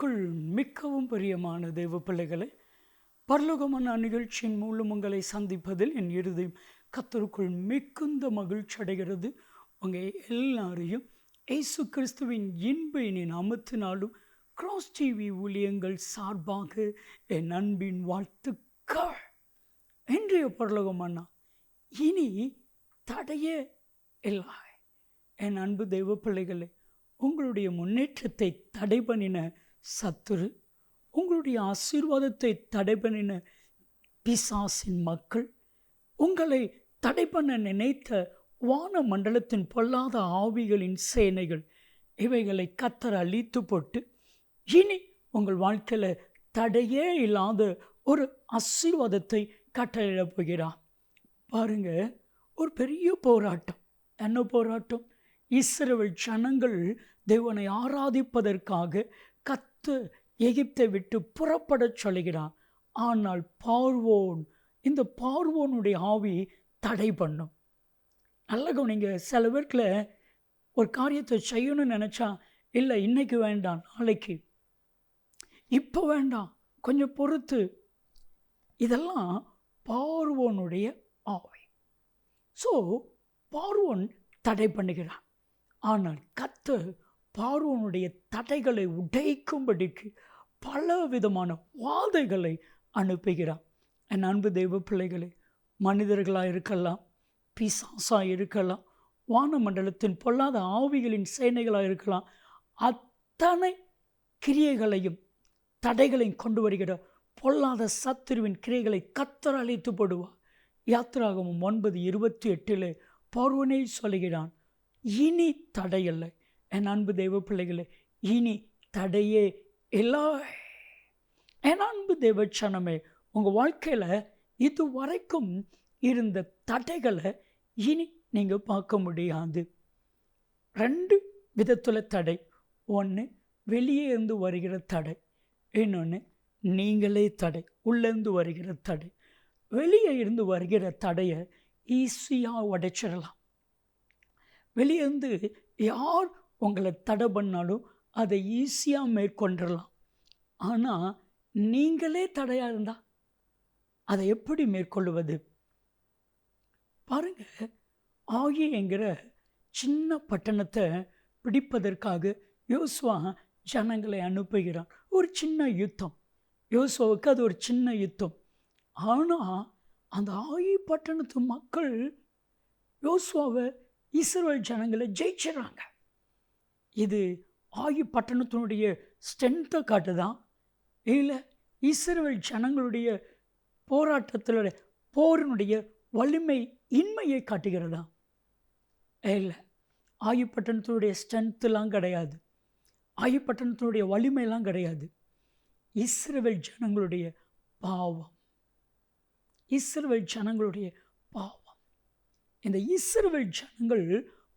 கர்த்தருக்குள் மிகவும் பிரியமான தேவ பிள்ளைகளை, பரலோகமான நிகழ்ச்சியின் மூலம் உங்களை சந்திப்பதில் என் இருதயம் கர்த்தருக்குள் மிகுந்த மகிழ்ச்சி அடைகிறது. உங்கள் எல்லாரையும் இயேசு கிறிஸ்துவின் இன்ப இனி நாமத்தினாலும் கிராஸ் டிவி ஊழியங்கள் சார்பாக என் அன்பின் வாழ்த்துக்கள். இன்றைய பரலோகமானா இனி தடையே இல்லை. என் அன்பு தெய்வ பிள்ளைகளை, உங்களுடைய முன்னேற்றத்தை தடை பண்ணின சத்துரு, உங்களுடைய ஆசீர்வாதத்தை தடை பண்ணின பிசாசின் மக்கள், உங்களை தடை பண்ண நினைத்த வான மண்டலத்தின் பொல்லாத ஆவிகளின் சேனைகள், இவைகளை கர்த்தர் அழித்து போட்டு இனி உங்கள் வாழ்க்கையில் தடையே இல்லாத ஒரு ஆசீர்வாதத்தை கட்டளையிடப் போகிறார். பாருங்க, ஒரு பெரிய போராட்டம். என்ன போராட்டம்? இஸ்ரவேல் ஜனங்கள் தேவனை ஆராதிப்பதற்காக கர்த்தர் எகிப்தை விட்டு புறப்படச் சொல்கிறார். ஆனால் பார்வோன், இந்த பார்வோனுடைய ஆவி தடை பண்ணும். நல்ல கவனிங்க, சில பேர்ல ஒரு காரியத்தை செய்யணும்னு நினச்சா, இல்லை இன்னைக்கு வேண்டாம், நாளைக்கு, இப்போ வேண்டாம், கொஞ்சம் பொறுத்து, இதெல்லாம் பார்வோனுடைய ஆவி. ஸோ பார்வோன் தடை பண்ணுகிறான். ஆனால் கர்த்தர் பார்வோனுடைய தடைகளை உடைக்கும்படிக்கு பல விதமான வாதைகளை அனுப்புகிறார். என் அன்பு தெய்வ பிள்ளைகளே, மனிதர்களாக இருக்கலாம், பிசாசாக இருக்கலாம், வானமண்டலத்தின் பொல்லாத ஆவிகளின் சேனைகளாக இருக்கலாம், அத்தனை கிரியைகளையும் தடைகளையும் கொண்டு வருகிற பொல்லாத சத்துருவின் கிரியைகளை கர்த்தர் அழித்து போடுவார். யாத்திராகமம் 9:28 பார்வோனே சொல்லுகிறான், இனி தடையில்லை. என் அன்பு தெய்வ பிள்ளைகளே, இனி தடையே இல்லை. என் அன்பு தெய்வச்சனமே, உங்கள் வாழ்க்கையில் இதுவரைக்கும் இருந்த தடைகளை இனி நீங்கள் பார்க்க முடியாது. 2 விதத்தில் தடை. ஒன்று, வெளியே இருந்து வருகிற தடை. இன்னொன்று, நீங்களே தடை, உள்ளேருந்து வருகிற தடை. வெளியே இருந்து வருகிற தடையை ஈஸியாக உடைச்சிடலாம். வெளியேருந்து யார் உங்களை தடை பண்ணாலும் அதை ஈஸியாக மேற்கொண்டுடலாம். ஆனால் நீங்களே தடையாக இருந்தால் அதை எப்படி மேற்கொள்வது? பாருங்க, ஆகி என்கிற சின்ன பட்டணத்தை பிடிப்பதற்காக யோசுவா ஜனங்களை அனுப்புகிறான். ஒரு சின்ன யுத்தம். யோசுவாவுக்கு அது ஒரு சின்ன யுத்தம். ஆனால் அந்த ஆகி பட்டணத்து மக்கள் யோசுவாவை, இஸ்ரவேல் ஜனங்களை ஜெயிச்சிடறாங்க. இது ஆகி பட்டணத்தினுடைய ஸ்ட்ரென்த்தை காட்டுதான், இல்லை இஸ்ரவேல் ஜனங்களுடைய போராட்டத்தில் போரினுடைய வலிமை இன்மையை காட்டுகிறதா? இல்லை, ஆகி பட்டணத்தினுடைய ஸ்ட்ரென்த்துலாம் கிடையாது, ஆகி பட்டணத்தினுடைய வலிமையெல்லாம் கிடையாது. இஸ்ரவேல் ஜனங்களுடைய பாவம், இஸ்ரவேல் ஜனங்களுடைய பாவம். இந்த இஸ்ரவேல் ஜனங்கள்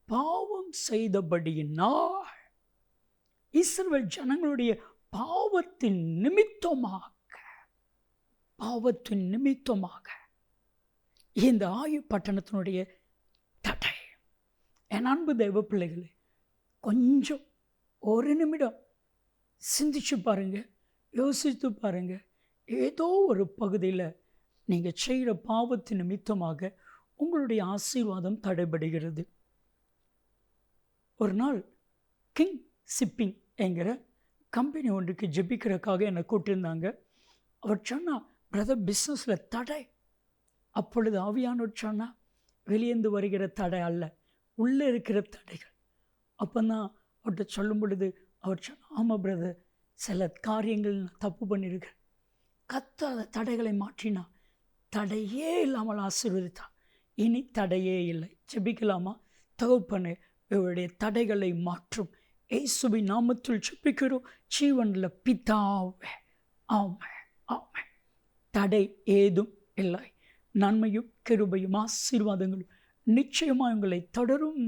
பாவம் செய்தபடியினால், இஸ்ரவேல் ஜனங்களுடைய பாவத்தின் நிமித்தமாக இந்த ஆயு பட்டணத்தினுடைய தடை. என் அன்பு தெய்வ பிள்ளைகளே, கொஞ்சம் ஒரு நிமிடம் சிந்திச்சு பாருங்க, யோசித்து பாருங்க. ஏதோ ஒரு பகுதியில் நீங்கள் செய்கிற பாவத்தின் நிமித்தமாக உங்களுடைய ஆசீர்வாதம் தடைபடுகிறது. ஒரு நாள் கிங் ஷிப்பிங் என்கிற கம்பெனி ஒன்றுக்கு ஜெபிக்கிறதுக்காக என்னை கூட்டியிருந்தாங்க. அவர் சொன்னால், பிரதர், பிஸ்னஸில் தடை. அப்பொழுது ஆவியானவர் சொன்னால், வெளியேந்து வருகிற தடை அல்ல, உள்ளே இருக்கிற தடைகள். அப்போ தான் அவர்கிட்ட சொல்லும் பொழுது அவர் சொன்னார், ஆமாம் பிரதர், சில காரியங்கள் நான் தப்பு பண்ணியிருக்கேன். கர்த்தர் தடைகளை மாற்றினா, தடையே இல்லாமல் ஆசீர்வதித்தான். இனி தடையே இல்லை. ஜெபிக்கலாமா? தகப்பனே, இவருடைய தடைகளை மாற்றும் இயேசுவின் நாமத்தில் ஜெபிக்கிறோம் ஜீவனில் பிதாவே, ஆமென், ஆமென். தடை ஏதும் இல்லை. நன்மையும் கிருபையும் ஆசீர்வாதங்களும் நிச்சயமாக உங்களை தொடரும்.